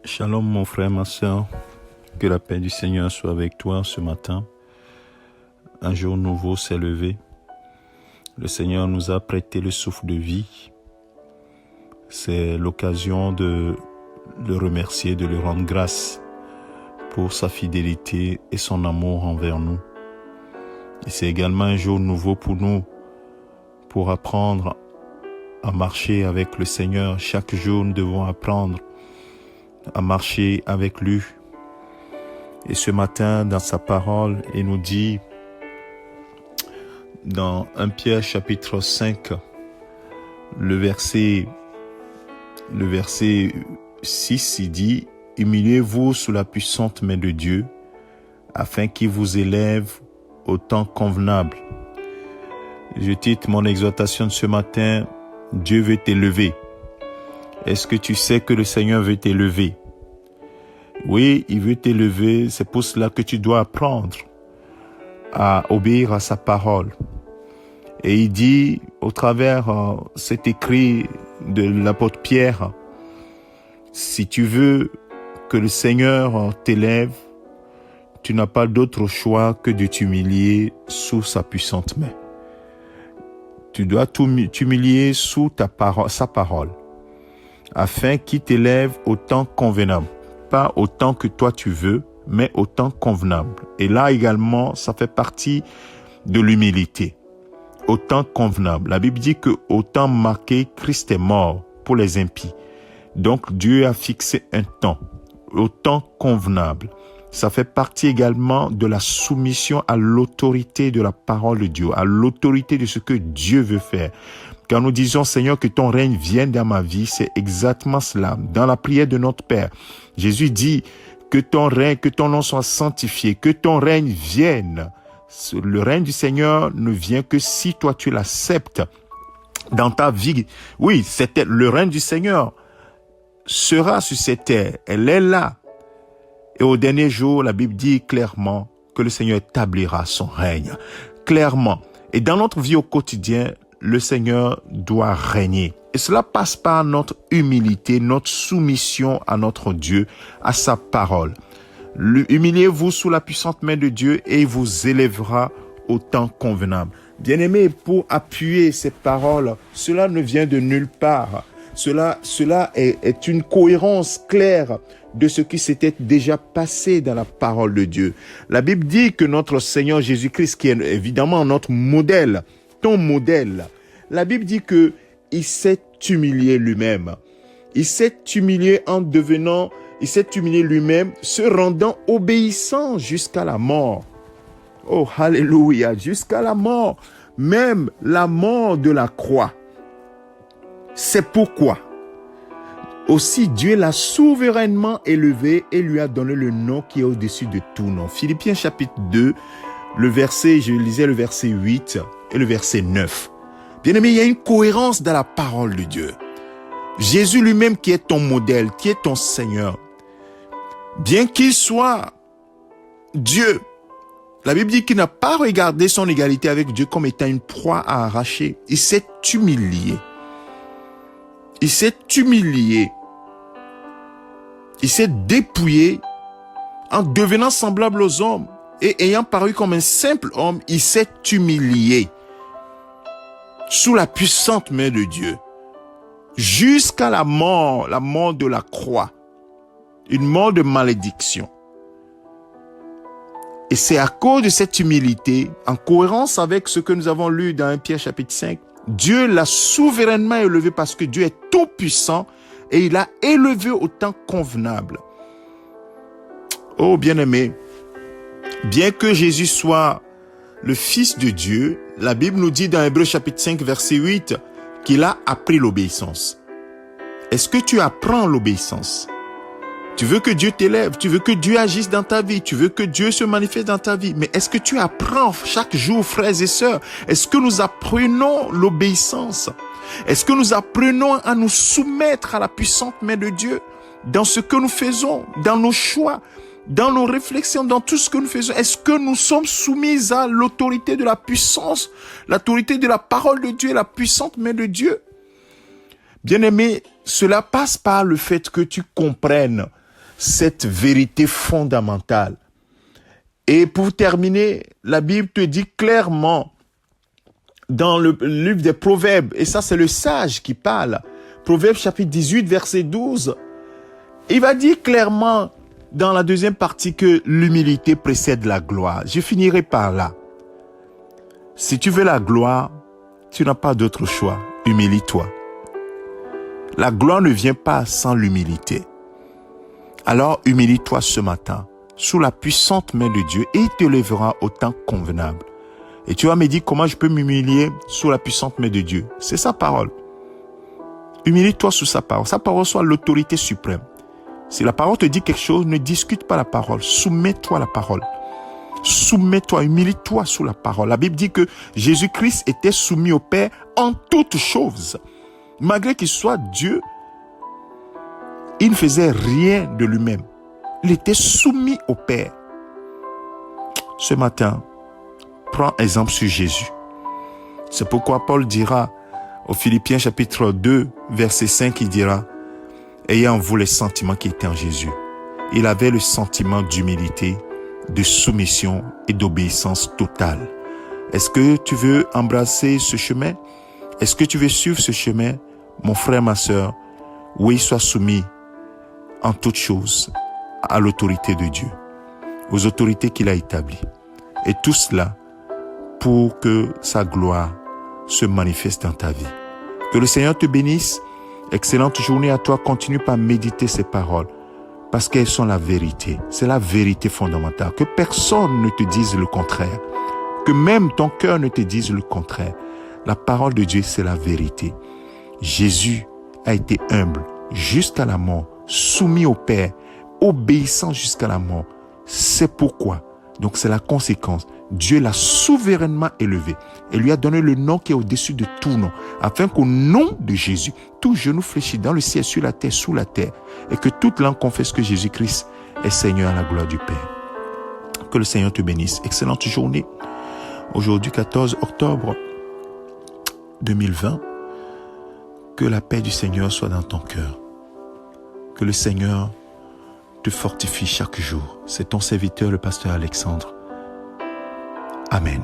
Shalom mon frère, ma soeur, que la paix du Seigneur soit avec toi ce matin. Un jour nouveau s'est levé. Le Seigneur nous a prêté le souffle de vie. C'est l'occasion de le remercier, de lui rendre grâce pour sa fidélité et son amour envers nous. Et c'est également un jour nouveau pour nous, pour apprendre à marcher avec le Seigneur. Chaque jour, nous devons apprendre à marcher avec lui. Et ce matin, dans sa parole, il nous dit, dans 1 Pierre chapitre 5, le verset 6, il dit, « Humiliez-vous sous la puissante main de Dieu, afin qu'il vous élève au temps convenable. » Je titre mon exhortation de ce matin, « Dieu veut t'élever ». Est-ce que tu sais que le Seigneur veut t'élever? Oui, il veut t'élever, c'est pour cela que tu dois apprendre à obéir à sa parole. Et il dit, au travers cet écrit de l'apôtre Pierre, si tu veux que le Seigneur t'élève, tu n'as pas d'autre choix que de t'humilier sous sa puissante main. Tu dois t'humilier sous sa parole, afin qu'il t'élève au temps convenable. Pas au temps que toi tu veux, mais au temps convenable. Et là également, ça fait partie de l'humilité. Au temps convenable. La Bible dit que au temps marqué, Christ est mort pour les impies. Donc Dieu a fixé un temps, au temps convenable. Ça fait partie également de la soumission à l'autorité de la parole de Dieu, à l'autorité de ce que Dieu veut faire. Quand nous disons, Seigneur, que ton règne vienne dans ma vie, c'est exactement cela. Dans la prière de notre Père, Jésus dit que ton règne, que ton nom soit sanctifié, que ton règne vienne. Le règne du Seigneur ne vient que si toi tu l'acceptes dans ta vie. Oui, le règne du Seigneur sera sur cette terre. Elle est là. Et au dernier jour, la Bible dit clairement que le Seigneur établira son règne. Clairement. Et dans notre vie au quotidien, le Seigneur doit régner. Et cela passe par notre humilité, notre soumission à notre Dieu, à sa parole. Humiliez-vous sous la puissante main de Dieu et il vous élèvera au temps convenable. Bien-aimés, pour appuyer ces paroles, cela ne vient de nulle part. Cela est une cohérence claire de ce qui s'était déjà passé dans la parole de Dieu. La Bible dit que notre Seigneur Jésus-Christ, qui est évidemment notre modèle, ton modèle, la Bible dit que il s'est humilié lui-même. Il s'est humilié il s'est humilié lui-même, se rendant obéissant jusqu'à la mort. Oh, alléluia, jusqu'à la mort, même la mort de la croix. C'est pourquoi aussi Dieu l'a souverainement élevé et lui a donné le nom qui est au-dessus de tout nom. Philippiens chapitre 2, je lisais le verset 8 et le verset 9. Bien-aimé, il y a une cohérence dans la parole de Dieu. Jésus lui-même qui est ton modèle, qui est ton Seigneur, bien qu'il soit Dieu, la Bible dit qu'il n'a pas regardé son égalité avec Dieu comme étant une proie à arracher. Il s'est humilié. Il s'est humilié. Il s'est dépouillé en devenant semblable aux hommes et ayant paru comme un simple homme, il s'est humilié sous la puissante main de Dieu jusqu'à la mort de la croix, une mort de malédiction. Et c'est à cause de cette humilité, en cohérence avec ce que nous avons lu dans 1 Pierre chapitre 5, Dieu l'a souverainement élevé parce que Dieu est tout puissant et il l'a élevé au temps convenable. Oh bien-aimé, bien que Jésus soit le Fils de Dieu, la Bible nous dit dans Hébreux chapitre 5 verset 8 qu'il a appris l'obéissance. Est-ce que tu apprends l'obéissance? Tu veux que Dieu t'élève, tu veux que Dieu agisse dans ta vie, tu veux que Dieu se manifeste dans ta vie. Mais est-ce que tu apprends chaque jour, frères et sœurs? Est-ce que nous apprenons l'obéissance? Est-ce que nous apprenons à nous soumettre à la puissante main de Dieu dans ce que nous faisons, dans nos choix, dans nos réflexions, dans tout ce que nous faisons? Est-ce que nous sommes soumis à l'autorité de la puissance, l'autorité de la parole de Dieu, la puissante main de Dieu? Bien-aimé, cela passe par le fait que tu comprennes cette vérité fondamentale. Et pour terminer, la Bible te dit clairement dans le livre des Proverbes, et ça c'est le sage qui parle, Proverbes chapitre 18, verset 12, il va dire clairement dans la deuxième partie que l'humilité précède la gloire. Je finirai par là. Si tu veux la gloire, tu n'as pas d'autre choix. Humilie-toi. La gloire ne vient pas sans l'humilité. Alors humilie-toi ce matin sous la puissante main de Dieu et il te lèvera au temps convenable. Et tu vas me dire comment je peux m'humilier sous la puissante main de Dieu. C'est sa parole. Humilie-toi sous sa parole. Sa parole soit l'autorité suprême. Si la parole te dit quelque chose, ne discute pas la parole. Soumets-toi à la parole. Soumets-toi, humilie-toi sous la parole. La Bible dit que Jésus-Christ était soumis au Père en toutes choses. Malgré qu'il soit Dieu, il ne faisait rien de lui-même. Il était soumis au Père. Ce matin, prends exemple sur Jésus. C'est pourquoi Paul dira aux Philippiens chapitre 2, verset 5, il dira « Ayez en vous les sentiments qui étaient en Jésus. » Il avait le sentiment d'humilité, de soumission et d'obéissance totale. Est-ce que tu veux embrasser ce chemin? Est-ce que tu veux suivre ce chemin? Mon frère, ma sœur, oui, sois soumis en toutes choses à l'autorité de Dieu, aux autorités qu'il a établies. Et tout cela pour que sa gloire se manifeste dans ta vie. Que le Seigneur te bénisse. Excellente journée à toi. Continue par méditer ces paroles parce qu'elles sont la vérité. C'est la vérité fondamentale. Que personne ne te dise le contraire. Que même ton cœur ne te dise le contraire. La parole de Dieu, c'est la vérité. Jésus a été humble jusqu'à la mort, soumis au Père, obéissant jusqu'à la mort. C'est pourquoi, donc c'est la conséquence, Dieu l'a souverainement élevé et lui a donné le nom qui est au-dessus de tout nom, afin qu'au nom de Jésus, tout genou fléchit dans le ciel, sur la terre, sous la terre, et que toute langue confesse que Jésus-Christ est Seigneur à la gloire du Père. Que le Seigneur te bénisse. Excellente journée. Aujourd'hui, 14 octobre 2020, que la paix du Seigneur soit dans ton cœur. Que le Seigneur te fortifie chaque jour. C'est ton serviteur, le pasteur Alexandre. Amen.